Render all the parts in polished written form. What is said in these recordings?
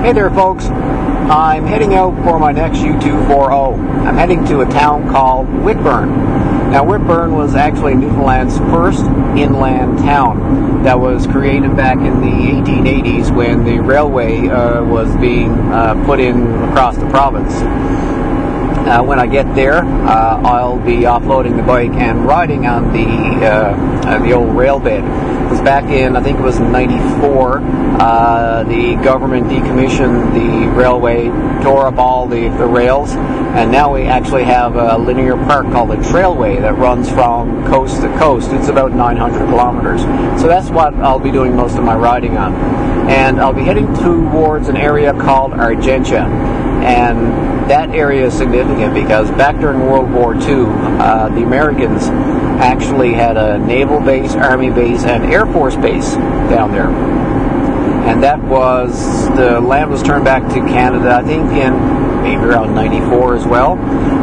Hey there folks, I'm heading out for my next U24O. I'm heading to a town called Whitburn. Now Whitburn was actually Newfoundland's first inland town that was created back in the 1880s when the railway was being put in across the province. When I get there, I'll be offloading the bike and riding on the old rail bed. Because back in, I think it was 94, the government decommissioned the railway, tore up all the rails, and now we actually have a linear park called the Trailway that runs from coast to coast. It's about 900 kilometers. So that's what I'll be doing most of my riding on. And I'll be heading towards an area called Argentia. And that area is significant because back during World War II, the Americans actually had a naval base, army base, and air force base down there. And that was, the land was turned back to Canada, I think in maybe around 94 as well.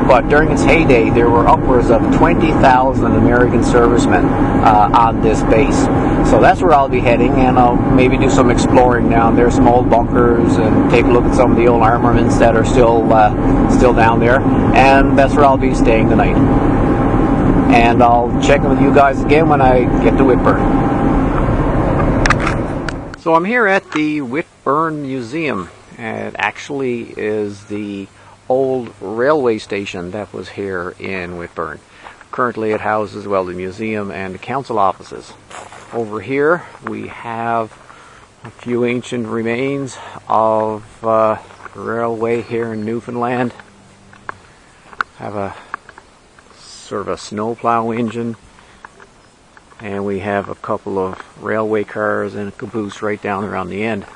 But during its heyday, there were upwards of 20,000 American servicemen on this base. So that's where I'll be heading, and I'll maybe do some exploring down there, some old bunkers, and take a look at some of the old armaments that are still down there. And that's where I'll be staying tonight. And I'll check in with you guys again when I get to Whitburn. So I'm here at the Whitburn Museum. It actually is the old railway station that was here in Whitburn. Currently it houses, well, the museum and the council offices. Over here we have a few ancient remains of railway here in Newfoundland. Have a sort of a snowplow engine, and we have a couple of railway cars and a caboose right down around the end.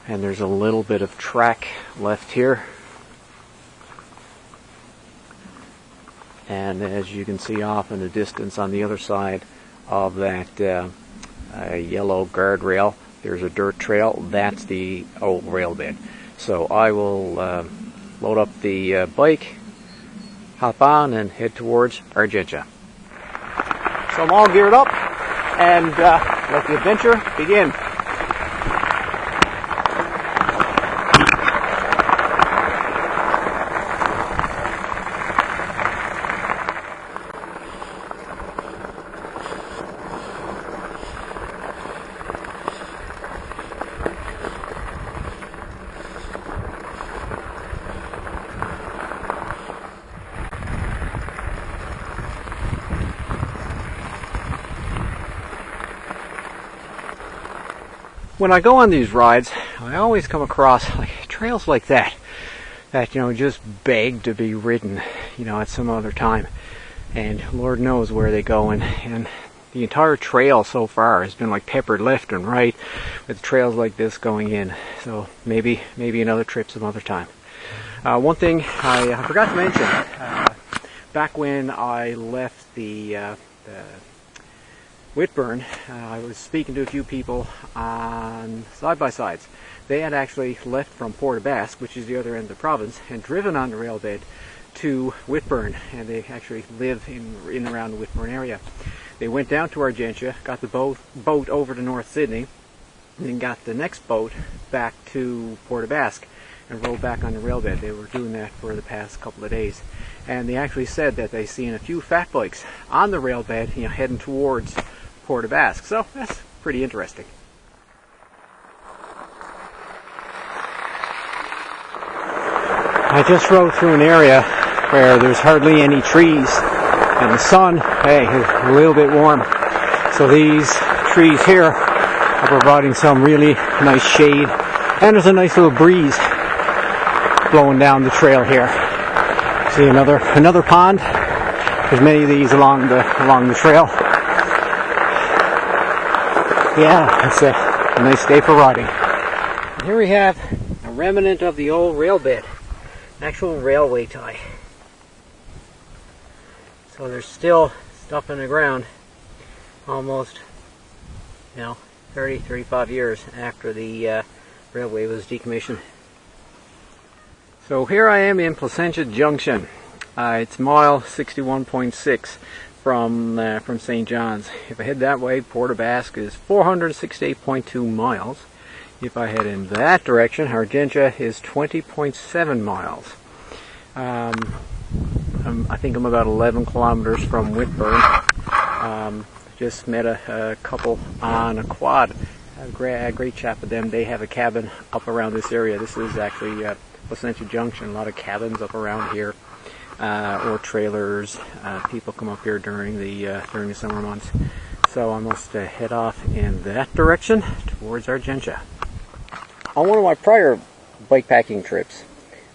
And there's a little bit of track left here. And as you can see off in the distance on the other side of that yellow guardrail, there's a dirt trail. That's the old rail bed. So I will load up the bike, hop on, and head towards Argentia. So I'm all geared up, and let the adventure begin. When I go on these rides, I always come across trails like that, just beg to be ridden, at some other time. And Lord knows where they go, and the entire trail so far has been peppered left and right with trails like this going in. So maybe another trip some other time. One thing I forgot to mention, back when I left the Whitburn, I was speaking to a few people on side-by-sides. They had actually left from Port Basque, which is the other end of the province, and driven on the rail bed to Whitburn, and they actually live in and around the Whitburn area. They went down to Argentia, got the boat over to North Sydney, and then got the next boat back to Port Basque and rode back on the rail bed. They were doing that for the past couple of days. And they actually said that they seen a few Fatbikes on the rail bed, heading towards Port Basque. So that's pretty interesting. I just rode through an area where there's hardly any trees, and the sun, is a little bit warm. So these trees here are providing some really nice shade, and there's a nice little breeze blowing down the trail here. See another pond. There's many of these along the trail. Yeah, it's a nice day for riding. And here we have a remnant of the old rail bed, actual railway tie. So there's still stuff in the ground almost, 35 years after the railway was decommissioned. So here I am in Placentia Junction. It's mile 61.6 from St. John's. If I head that way, Port Basque is 468.2 miles. If I head in that direction, Argentia is 20.7 miles. I think I'm about 11 kilometers from Whitburn. Just met a couple on a quad. A great chat with them. They have a cabin up around this area. This is actually Placentia Junction. A lot of cabins up around here, or trailers. People come up here during the summer months. So I must head off in that direction towards Argentia. On one of my prior bikepacking trips,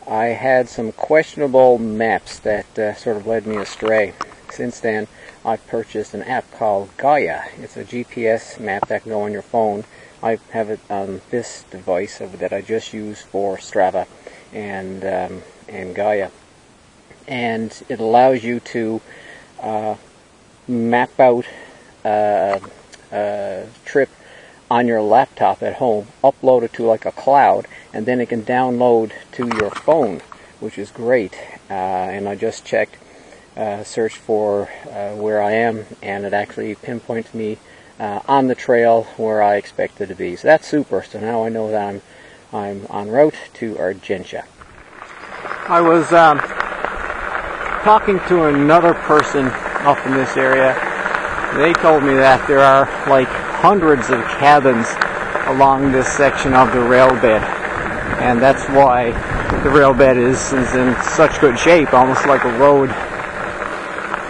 I had some questionable maps that sort of led me astray. Since then, I've purchased an app called Gaia. It's a GPS map that can go on your phone. I have it on this device that I just use for Strava and Gaia. And it allows you to map out a trip on your laptop at home, upload it to like a cloud, and then it can download to your phone, which is great. And I just checked, searched for where I am, and it actually pinpoints me on the trail where I expected to be. So that's super. So now I know that I'm en route to Argentia. I was talking to another person up in this area. They told me that there are like hundreds of cabins along this section of the rail bed, and that's why the rail bed is in such good shape, almost like a road.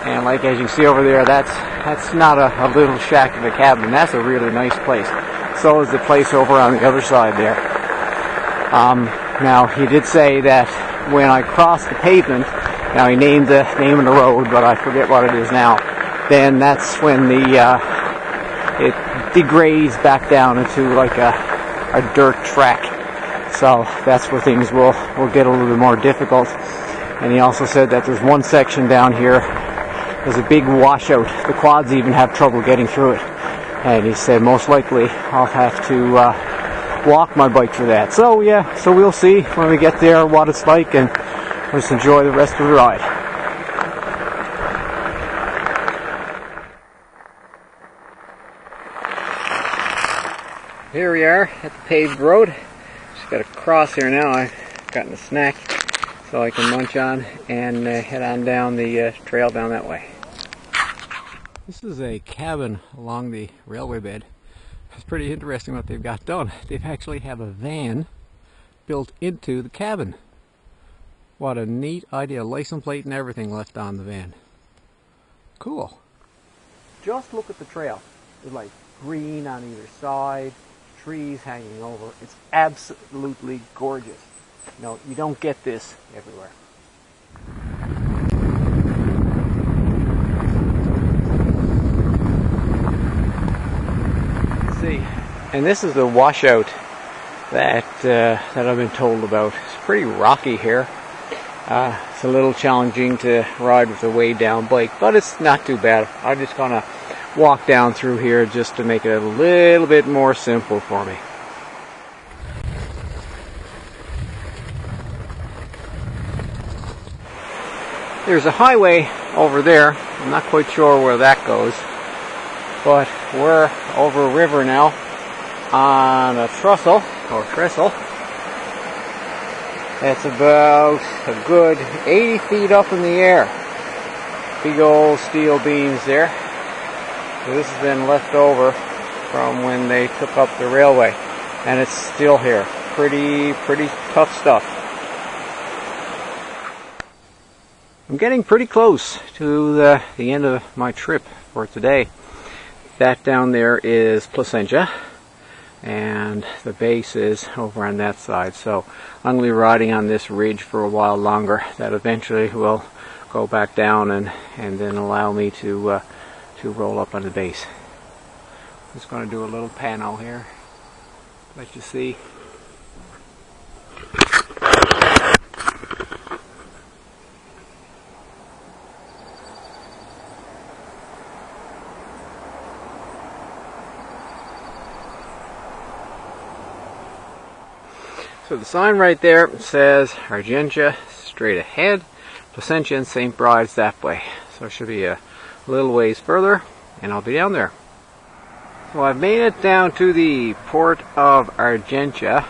And like as you see over there, that's not a little shack of a cabin. That's a really nice place. So is the place over on the other side there. Now he did say that when I crossed the pavement, now he named the name of the road, but I forget what it is now. Then that's when it degrades back down into like a dirt track. So that's where things will get a little bit more difficult. And he also said that there's one section down here, there's a big washout. The quads even have trouble getting through it. And he said most likely I'll have to walk my bike through that. So yeah, so we'll see when we get there what it's like, and let's enjoy the rest of the ride. Here we are at the paved road. Just got to cross here now. I've gotten a snack so I can munch on and head on down the trail down that way. This is a cabin along the railway bed. It's pretty interesting what they've got done. They've actually have a van built into the cabin. What a neat idea. License plate and everything left on the van. Cool. Just look at the trail. It's like green on either side. Trees hanging over. It's absolutely gorgeous. No, you don't get this everywhere. Let's see. And this is the washout that I've been told about. It's pretty rocky here. It's a little challenging to ride with a way down bike, but it's not too bad. I'm just gonna walk down through here just to make it a little bit more simple for me. There's a highway over there. I'm not quite sure where that goes, but we're over a river now on a trestle. It's about a good 80 feet up in the air. Big old steel beams there. So this has been left over from when they took up the railway, and it's still here. Pretty tough stuff. I'm getting pretty close to the end of my trip for today. That down there is Placentia, and the base is over on that side. So I'm going to be riding on this ridge for a while longer. That eventually will go back down and then allow me to roll up on the base. I'm just going to do a little pano here, let you see. So the sign right there says Argentia straight ahead, Placentia and St. Bride's that way. So it should be a little ways further, and I'll be down there. Well, I've made it down to the port of Argentia.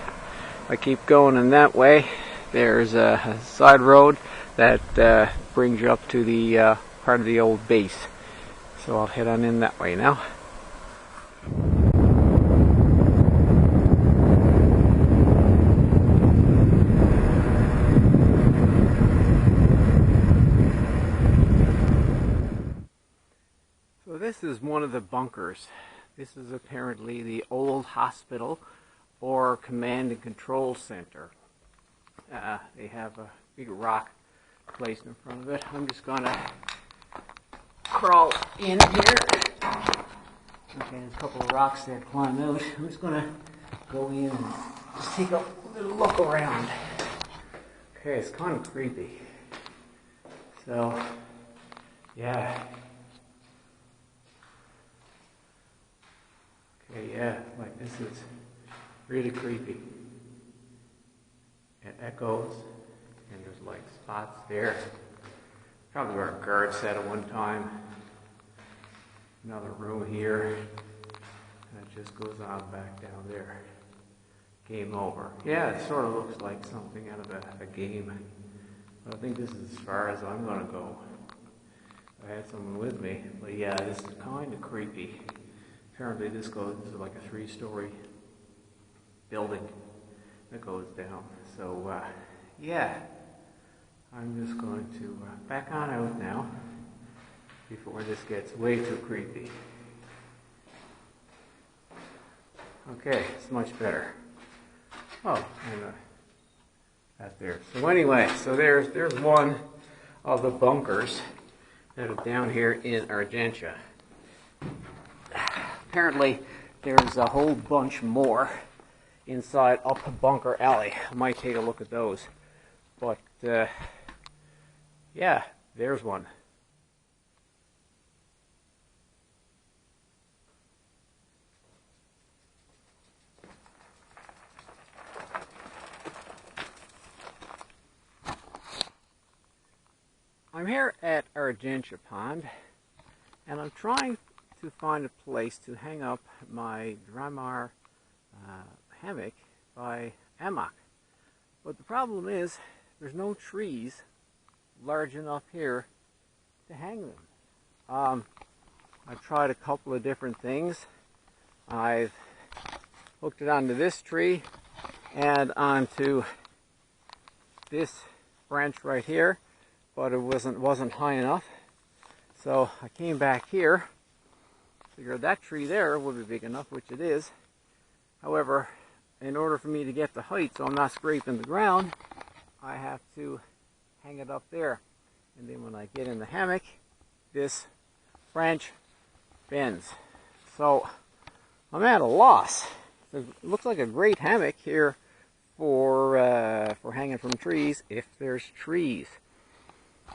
I keep going in that way. There's a side road that brings you up to the part of the old base. So I'll head on in that way now. So this is one of the bunkers. This is apparently the old hospital or command and control center. They have a big rock placed in front of it. I'm just gonna crawl in here. Okay, there's a couple of rocks there to climb out. I'm just gonna go in and just take a little look around. Okay, it's kind of creepy. So, yeah. Okay, yeah, like this is really creepy. It echoes, and there's like spots there. Probably where a guard sat at one time. Another room here, and it just goes on back down there. Game over. Yeah, it sort of looks like something out of a game. But I think this is as far as I'm gonna go. I had someone with me, but yeah, this is kind of creepy. Apparently this is like a 3-story building that goes down. So yeah, I'm just going to back on out now before this gets way too creepy. Okay, it's much better. Oh, and that there. So anyway, so there's one of the bunkers that are down here in Argentia. Apparently, there's a whole bunch more inside up Bunker Alley. I might take a look at those. But, yeah, there's one. I'm here at Argentia Pond, and I'm trying to find a place to hang up my Dramar hammock by hammock. But the problem is there's no trees large enough here to hang them. I've tried a couple of different things. I've hooked it onto this tree and onto this branch right here, but it wasn't high enough. So I came back here. Figured that tree there would be big enough, which it is. However, in order for me to get the height so I'm not scraping the ground, I have to hang it up there. And then when I get in the hammock, this branch bends. So I'm at a loss. It looks like a great hammock here for hanging from trees if there's trees.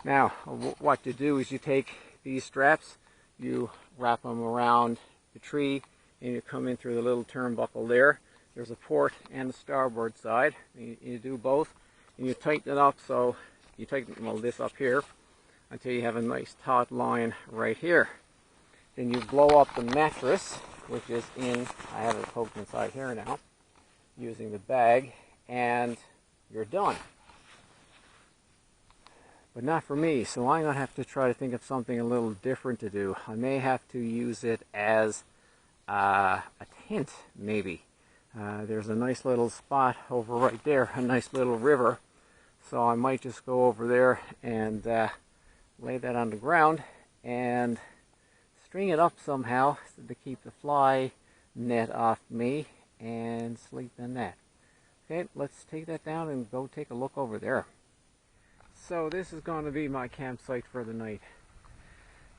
Now, what you do is you take these straps, you wrap them around the tree, and you come in through the little turnbuckle there. There's a port and a starboard side. You do both, and you tighten it up so you tighten this up here until you have a nice taut line right here. Then you blow up the mattress, which is I have it poked inside here now, using the bag, and you're done. But not for me, so I'm going to have to try to think of something a little different to do. I may have to use it as a tent, maybe. There's a nice little spot over right there, a nice little river. So I might just go over there and lay that on the ground and string it up somehow to keep the fly net off me and sleep in that. Okay, let's take that down and go take a look over there. So this is going to be my campsite for the night.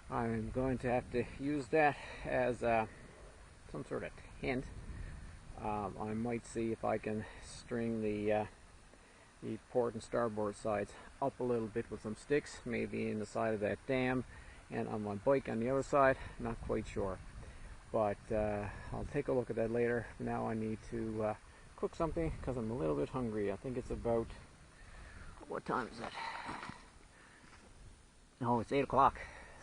I'm going to have to use that as some sort of tent. I might see if I can string the port and starboard sides up a little bit with some sticks, maybe in the side of that dam, and on my bike on the other side. Not quite sure, but I'll take a look at that later. Now I need to cook something because I'm a little bit hungry. I think it's about, what time is it? No, it's 8 o'clock.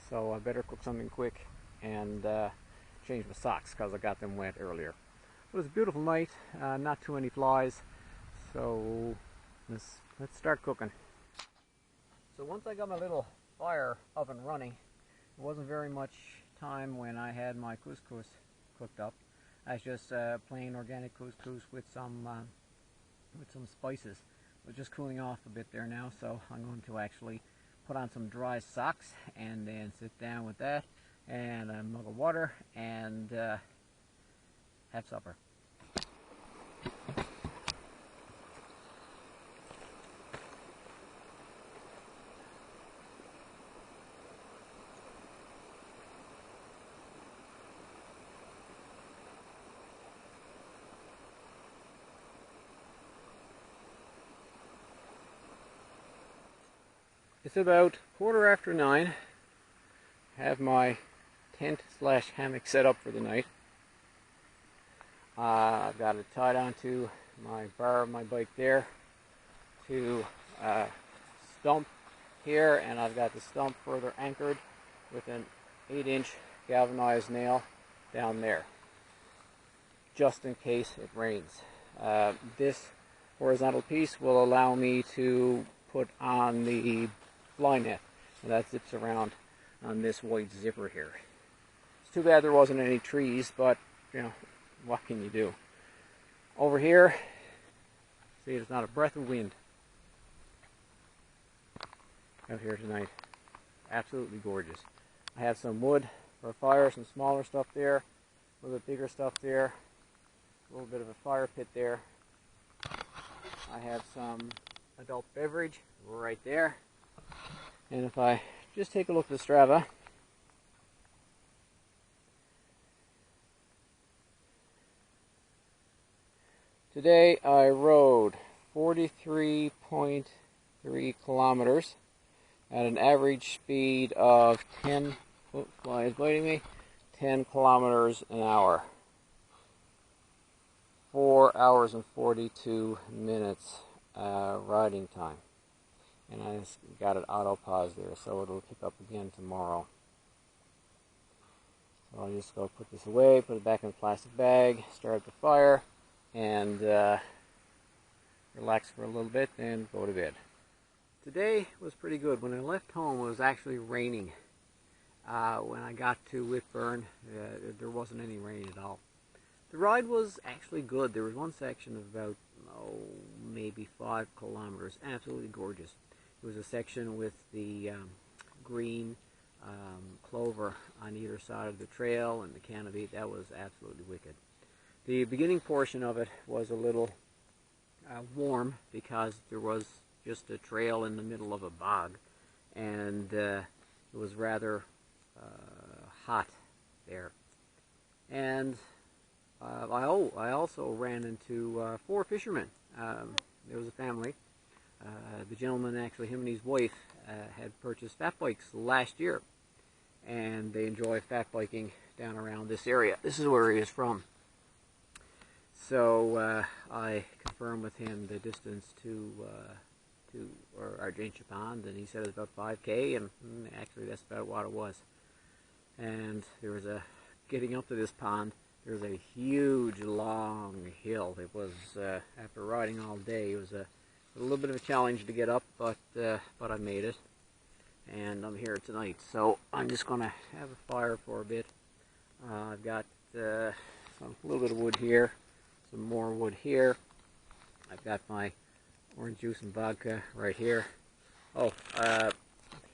So I better cook something quick and change my socks because I got them wet earlier. It was a beautiful night, not too many flies, so let's start cooking. So once I got my little fire up and running, it wasn't very much time when I had my couscous cooked up. I was just plain organic couscous with some spices. It was just cooling off a bit there now, so I'm going to actually put on some dry socks and then sit down with that and a mug of water and have supper. It's about 9:15. I have my tent / hammock set up for the night. I've got it tied onto my bar of my bike there to a stump here, and I've got the stump further anchored with an 8-inch galvanized nail down there, just in case it rains. This horizontal piece will allow me to put on the fly net, and that zips around on this white zipper here. It's too bad there wasn't any trees, but you know, what can you do? Over here, see, there's not a breath of wind out here tonight. Absolutely gorgeous. I have some wood for a fire, some smaller stuff there, a little bit bigger stuff there, a little bit of a fire pit there. I have some adult beverage right there. And if I just take a look at the Strava, today I rode 43.3 kilometers at an average speed of 10, oh, fly is biting me, 10 kilometers an hour. 4 hours and 42 minutes riding time. And I just got it auto pause there, so it'll pick up again tomorrow. So I'll just go put this away, put it back in a plastic bag, start the fire, and relax for a little bit, then go to bed. Today was pretty good. When I left home, it was actually raining. When I got to Whitburn, there wasn't any rain at all. The ride was actually good. There was one section of about, maybe 5 kilometers, absolutely gorgeous. It was a section with the green clover on either side of the trail and the canopy. That was absolutely wicked. The beginning portion of it was a little warm because there was just a trail in the middle of a bog, and it was rather hot there. And I also ran into 4 fishermen. There was a family. The gentleman, actually, him and his wife, had purchased fat bikes last year, and they enjoy fat biking down around this area. This is where he is from. So I confirmed with him the distance to Argentia Pond, and he said it was about 5K, and actually that's about what it was. And there was getting up to this pond, there's a huge long hill. It was, after riding all day, it was a little bit of a challenge to get up, but I made it, and I'm here tonight. So I'm just going to have a fire for a bit. I've got a little bit of wood here, some more wood here. I've got my orange juice and vodka right here. Oh,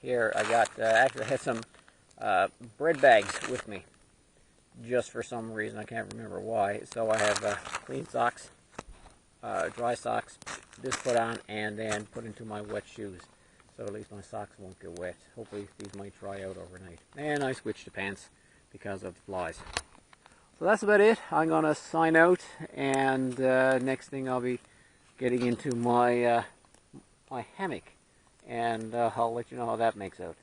here I got, actually I had some bread bags with me, just for some reason, I can't remember why. So I have clean socks, dry socks, this put on, and then put into my wet shoes, so at least my socks won't get wet. Hopefully these might dry out overnight. And I switched to pants because of the flies. So that's about it. I'm going to sign out, and next thing I'll be getting into my my hammock, and I'll let you know how that makes out.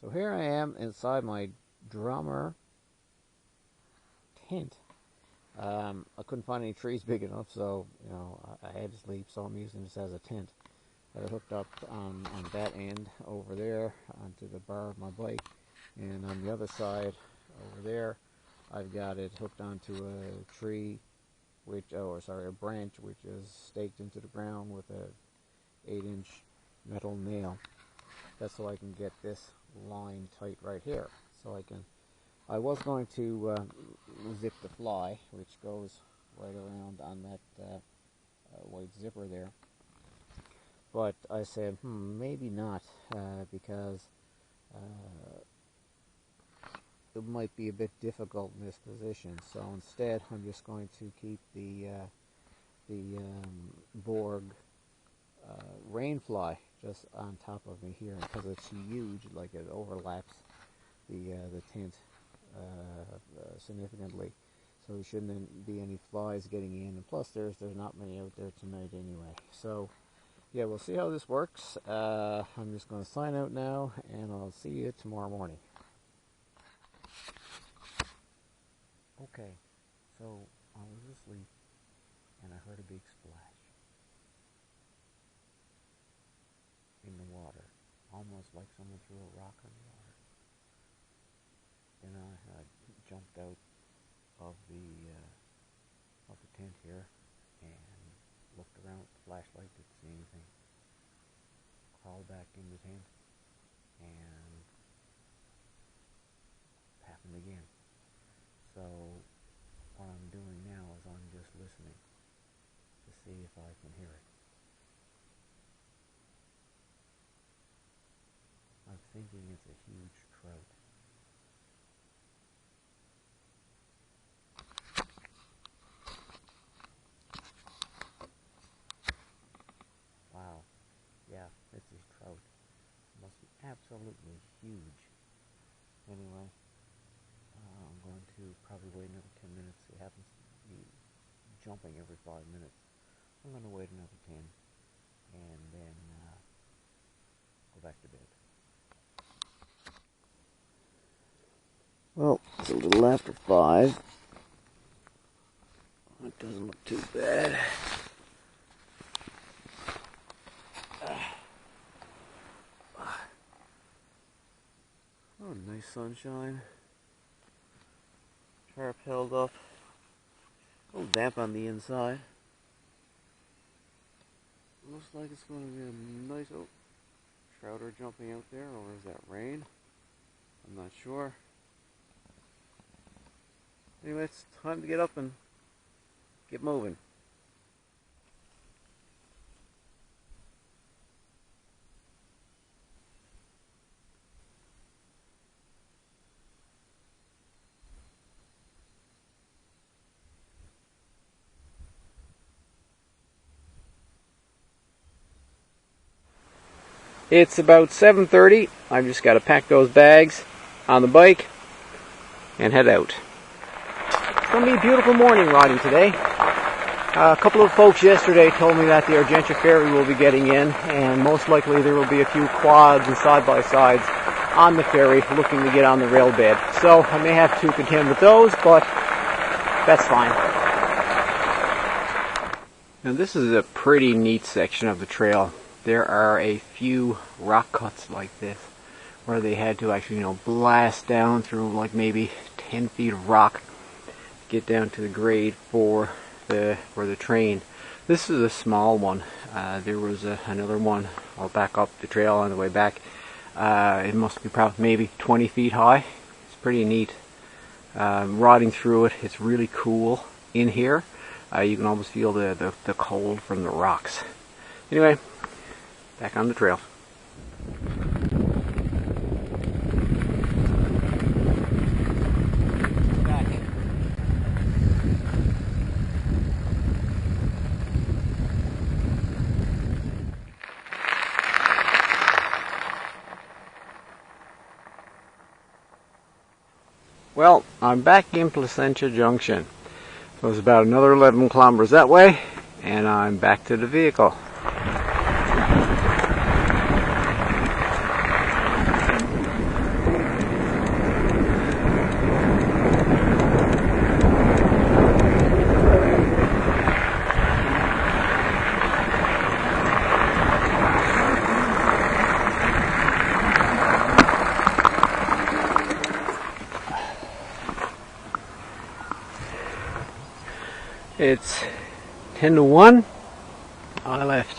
So here I am inside my drummer tent. I couldn't find any trees big enough, so I had to sleep. So I'm using this as a tent. I hooked up on that end over there onto the bar of my bike, and on the other side over there, I've got it hooked onto a tree, a branch which is staked into the ground with a 8-inch metal nail. That's so I can get this line tight right here. So I was going to zip the fly, which goes right around on that white zipper there. But I said, maybe not, because it might be a bit difficult in this position. So instead, I'm just going to keep the Borg rainfly just on top of me here, because it's huge. Like, it overlaps the tent significantly. So there shouldn't be any flies getting in. And plus, there's not many out there tonight anyway. So yeah, we'll see how this works. I'm just going to sign out now, and I'll see you tomorrow morning. Okay, so I was asleep, and I heard a big splash in the water, almost like someone threw a rock on the water. Then I jumped out of the tent here and looked around with the flashlight, didn't see anything. Crawled back in the tent, and it happened again. So what I'm doing now is I'm just listening to see if I can hear it. I'm thinking it's a huge trout. Wow. Yeah, it's a trout. It must be absolutely huge. Anyway, I'm going to probably wait another 10 minutes. It happens to be jumping every 5 minutes. I'm going to wait another 10 and then go back to bed. Well, it's a little after 5. It doesn't look too bad. Oh, nice sunshine. Tarp held up. A little damp on the inside. Looks like it's going to be a nice... Oh, trout are jumping out there, or is that rain? I'm not sure. Anyway, it's time to get up and get moving. It's about 7:30. I've just got to pack those bags on the bike and head out. It's going to be a beautiful morning riding today. A couple of folks yesterday told me that the Argentia ferry will be getting in, and most likely there will be a few quads and side-by-sides on the ferry looking to get on the rail bed. So I may have to contend with those, but that's fine. Now this is a pretty neat section of the trail. There are a few rock cuts like this where they had to actually, blast down through like maybe 10 feet of rock to get down to the grade for the train. This is a small one. There was another one. I'll back up the trail on the way back. It must be probably maybe 20 feet high. It's pretty neat. Riding through it, it's really cool in here. You can almost feel the cold from the rocks. Anyway, back on the trail. Back. Well, I'm back in Placentia Junction. So it's about another 11 kilometers that way, and I'm back to the vehicle. It's 10 to 1. I left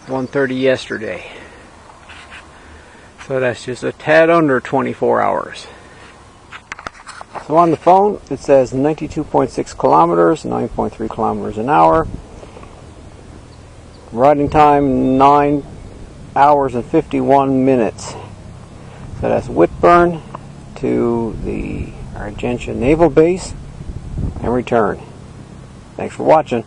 1:30 yesterday. So that's just a tad under 24 hours. So on the phone it says 92.6 kilometers, 9.3 kilometers an hour. Riding time 9 hours and 51 minutes. So that's Whitburn to the Argentia Naval Base and return. Thanks for watching.